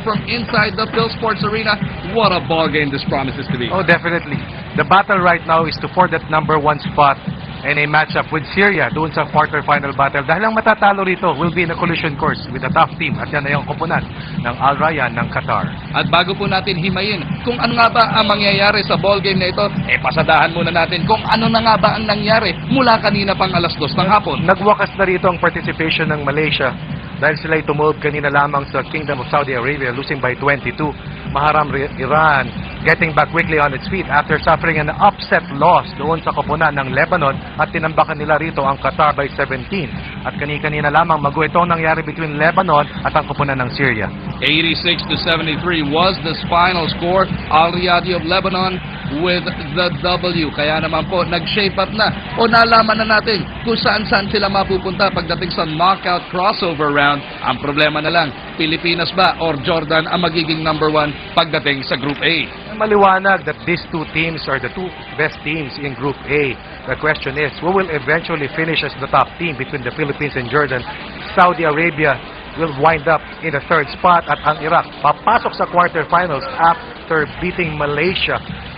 from inside the PhilSports Arena. What a ball game this promises to be. Oh, definitely. The battle right now is to for that #1 spot and a matchup with Syria doon sa quarterfinal battle. Dahil ang matatalo rito will be in a collision course with a tough team at yan ay ang koponan ng Al Rayyan ng Qatar. At bago po natin himayin kung ano nga ba ang mangyayari sa ball game na ito, pasadahan muna natin kung ano na nga ba ang nangyari mula kanina pang alas 2 ng hapon. Nagwakas na rito ang participation ng Malaysia dahil sila tumulog kanina lamang sa Kingdom of Saudi Arabia, losing by 22. Maharam Iran getting back quickly on its feet after suffering an upset loss doon sa koponan ng Lebanon at tinambakan nila rito ang Qatar by 17. At kanina lamang maguito ang nangyari between Lebanon at ang koponan ng Syria. 86-73 was the final score. Al Riyadi of Lebanon with the W. Kaya naman po, nag-shape up na o nalaman na natin kung saan-saan sila mapupunta pagdating sa knockout crossover round. Ang problema na lang, Pilipinas ba or Jordan ang magiging #1 pagdating sa Group A? Maliwanag that these two teams are the two best teams in Group A. The question is, who will eventually finish as the top team between the Philippines and Jordan? Saudi Arabia will wind up in the 3rd spot at ang Iraq papasok sa quarterfinals after beating Malaysia.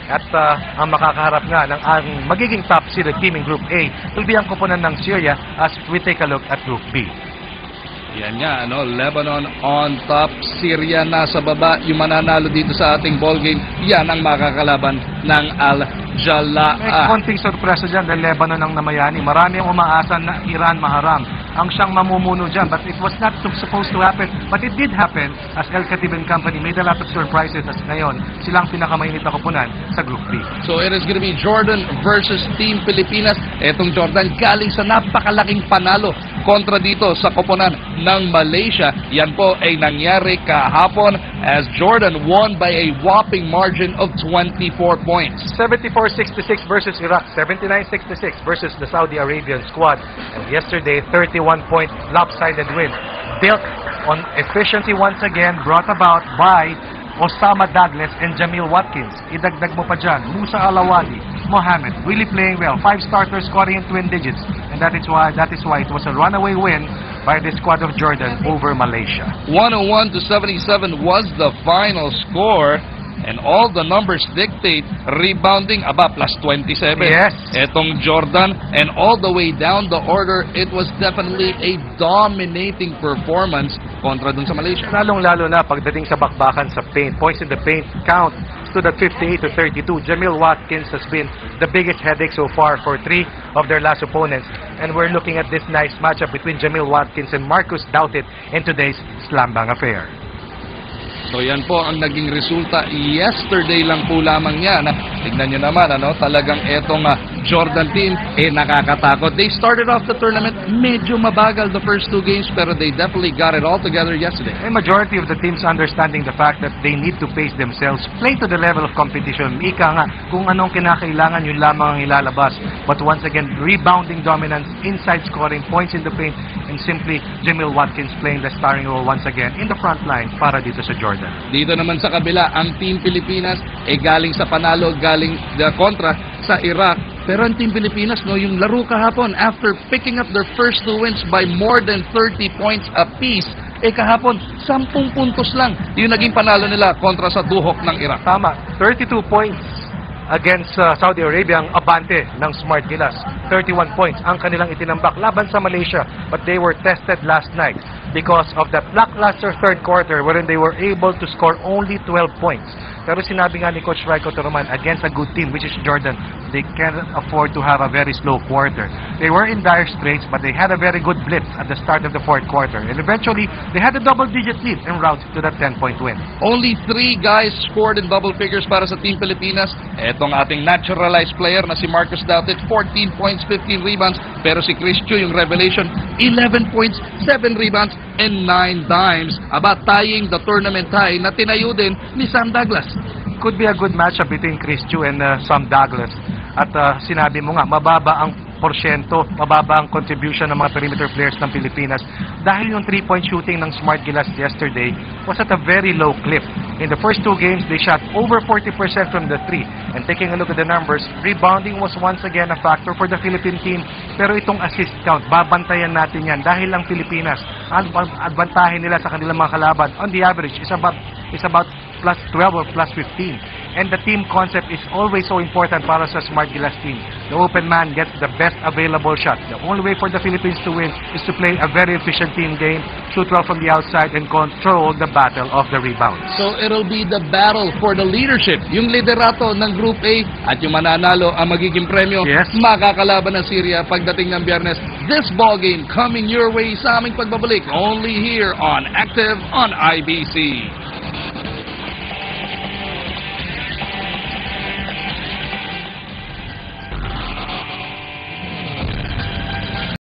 At ang makakaharap nga ng ang magiging top seeded team in Group A will be ang koponan ng Syria as we take a look at Group B. Yan nga, Lebanon on top, Syria nasa baba. Yung mananalo dito sa ating ball game, yan ang makakalaban ng Al-Jalaa. May konting sorpresa dyan dahil Lebanon ang namayani. Marami ang umaasa na Iran Maharam ang siyang mamumuno dyan. But it was not supposed to happen. But it did happen as El Khatib and Company made a lot of surprises as ngayon silang pinakamainit na koponan sa Group B. So it is going to be Jordan versus Team Pilipinas. Etong Jordan galing sa napakalaking panalo kontra dito sa koponan ng Malaysia. Yan po ay nangyari kahapon as Jordan won by a whopping margin of 24 points. 74-66 versus Iraq, 79-66 versus the Saudi Arabian squad. And yesterday, 31-point lopsided win. Built on efficiency once again, brought about by Osama Douglas and Jamil Watkins. Idagdag mo pa dyan, Musa Alawadi, Mohammed, really playing well. 5 starters scoring in twin digits. And that is why it was a runaway win by the squad of Jordan over Malaysia. 101-77 was the final score. And all the numbers dictate rebounding plus 27. Yes. Etong Jordan and all the way down the order, it was definitely a dominating performance kontra dun sa Malaysia. Lalong-lalo na pagdating sa bakbakan sa paint. Points in the paint count stood at 58-32. Jamil Watkins has been the biggest headache so far for 3 of their last opponents. And we're looking at this nice matchup between Jamil Watkins and Marcus Doughtit in today's Slambang affair. So yan po ang naging resulta yesterday lang po lamang yan. Tignan nyo naman, talagang etong Jordan team, nakakatakot. They started off the tournament medyo mabagal the first 2 games, pero they definitely got it all together yesterday. A majority of the teams understanding the fact that they need to pace themselves, play to the level of competition. Ika nga, kung anong kinakailangan yun lamang ang ilalabas. But once again, rebounding dominance, inside scoring, points in the paint, and simply Jamil Watkins playing the starring role once again in the front line para dito sa Jordan. Dito naman sa kabila, ang Team Pilipinas galing sa panalo, galing kontra sa Iraq. Pero ang Team Pilipinas, yung laro kahapon, after picking up their first 2 wins by more than 30 points apiece, kahapon, 10 puntos lang yung naging panalo nila kontra sa duhok ng Iraq. Tama, 32 points against Saudi Arabia ang abante ng Smart Gilas. 31 points ang kanilang itinambak laban sa Malaysia, but they were tested last night because of that lackluster 3rd quarter wherein they were able to score only 12 points. Pero sinabi nga ni Coach Raiko Toroman, against a good team, which is Jordan, they can't afford to have a very slow quarter. They were in dire straits, but they had a very good blitz at the start of the 4th quarter. And eventually, they had a double-digit lead en route to that 10-point win. Only 3 guys scored in double figures para sa Team Pilipinas. Etong ating naturalized player na si Marcus Doughtit, 14 points, 15 rebounds. Pero si Chris Chu, yung revelation, 11 points, 7 rebounds, and 9 dimes. Tying the tournament high na tinayo din ni Sam Douglas. Could be a good matchup between Chris Chu and Sam Douglas. At sinabi mo nga, mababa ang porsyento, mababa ang contribution ng mga perimeter players ng Pilipinas dahil yung 3-point shooting ng Smart Gilas yesterday was at a very low clip. In the first 2 games, they shot over 40% from the 3. And taking a look at the numbers, rebounding was once again a factor for the Philippine team. Pero itong assist count, babantayan natin yan dahil ang Pilipinas ang advantahe nila sa kanilang mga kalaban on the average is about plus 12 or plus 15. And the team concept is always so important para sa Smart Gilas team. The open man gets the best available shot. The only way for the Philippines to win is to play a very efficient team game, shoot well from the outside, and control the battle of the rebounds. So it'll be the battle for the leadership. Yung liderato ng Group A at yung mananalo ang magiging premyo. Yes. Makakalaban ng Syria pagdating ng Biyernes. This ball game coming your way sa aming pagbabalik only here on Active on IBC.